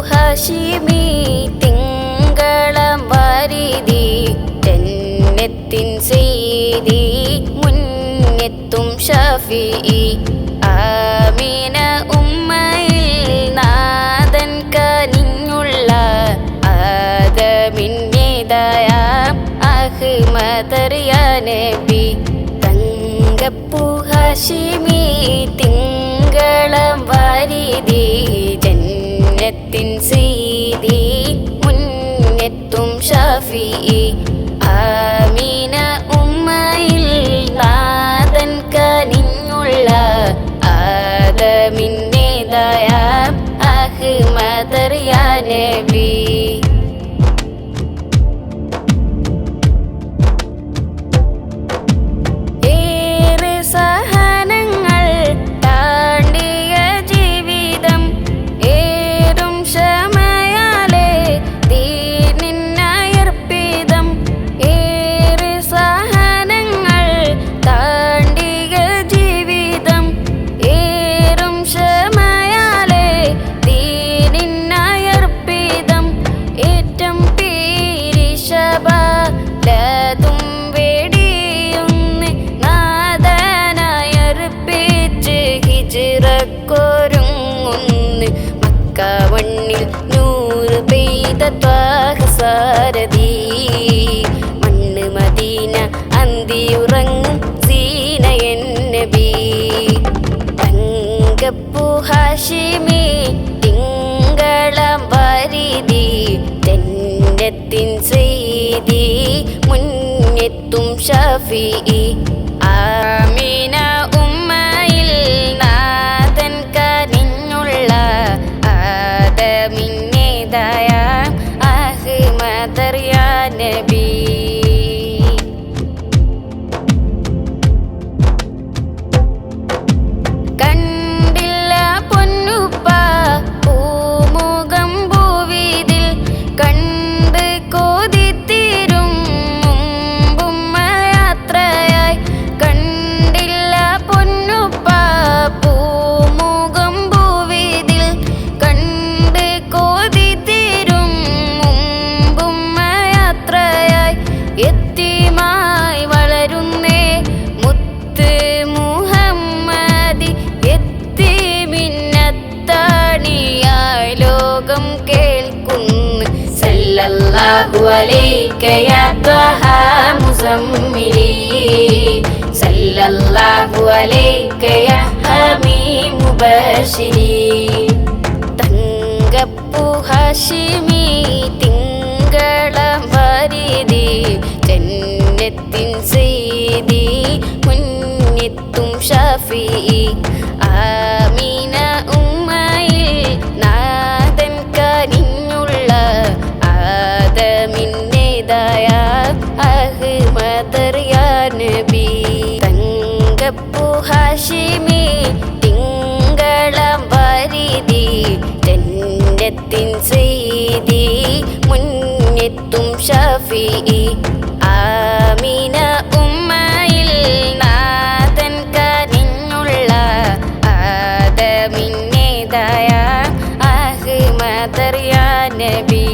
ഹാഷിമി തിങ്കളം വാരിതി ജന്നത്തിൻ സയ്യിദി മുന്നെത്തും ഷഫീഇ ആമീന ഉമ്മയിൽ നാഥൻ കനിഞ്ഞുള്ള ആദമിൻ നേതായ അഹ്മദ് യാ നബി തങ്കപ്പൂ ഹാഷിമി തിങ്കളം വാരിതി ജന്നത്തിൻ സയ്യിദി മുന്നെത്തും ഷഫീഇ ആമീന ഉമ്മയിൽ നാഥൻ കനിഞ്ഞുള്ള ആദമിൻ നേതായ അഹ്മദ് യാ നബി മക്കവണ്ണിൽ നൂറ് പെയ്ത ത്വാഹ സാരഥി മണ്ണ് മദീന അന്തിയുറങ്ങും സീനയൻ നബി തങ്കപ്പൂ ഹാഷിമി തിങ്കളം വാരിതി ജന്നത്തിൻ സയ്യിദി മുന്നെത്തും ഷഫീഇ ആമീന ഉമ്മയിൽ നാഥൻ കനിഞ്ഞുള്ള ആദമിൻ നേതായ അഹ്മദ് യാ നബി കണ്ടില്ല പൊന്നുപ്പ പൂമുഖം ഭൂവിതിൽ കണ്ട് കൊതിത്തീരും മുമ്പുമ്മ യാത്രയായി കണ്ടില്ല പൊന്നുപ്പ പൂമുഖം ഭൂവിതിൽ കണ്ട് കൊതിത്തീരും മുമ്പുമ്മ യാത്രയായി യത്തീമായി വളരുന്നേ മുത്ത് മുഹമ്മദി യത്തീമിന്നത്താണിയായി ലോകം കേൾക്കുന്നു സല്ലല്ലാഹു അലൈക യാ ത്വഹ മുസമ്മിലി സല്ലല്ലാഹു അലൈക യാ ഹമീം മുബശ്ശിരി തങ്കപ്പൂ ഹാഷിമി തിങ്കളം വാരിതി ജന്നത്തിൻ സയ്യിദി മുന്നെത്തും ഷഫീഇ ആമീന ഉമ്മയിൽ നാഥൻ കനിഞ്ഞുള്ള ആദമിൻ നേതായ അഹ്മദ് യാ നബി തങ്കപ്പൂ ഹാഷിമി തിങ്കളം വാരിതി ജന്നത്തിൻ സയ്യിദി മുന്നെത്തും ഷഫീഇ ആമീന ഉമ്മയിൽ നാഥൻ കനിഞ്ഞുള്ള ആദമിൻ നേതായ അഹ്മദ് യാ നബി തങ്കപ്പൂ ഹാഷിമി തിങ്കളം വാരിതി ജന്നത്തിൻ സയ്യിദി മുന്നെത്തും ഷഫീഇ ആമീന ഉമ്മയിൽ നാഥൻ കനിഞ്ഞുള്ള ആദമിൻ നേതായ അഹ്മദ് യാ നബി തങ്കപ്പൂ ഹാഷിമി തിങ്കളം വാരിതി ജന്നത്തിൻ സയ്യിദി മുന്നെത്തും ഷഫീഇ ആമീന ഉമ്മയിൽ നാഥൻ കനിഞ്ഞുള്ള ആദമിൻ നേതായ അഹ്മദ് യാ നബി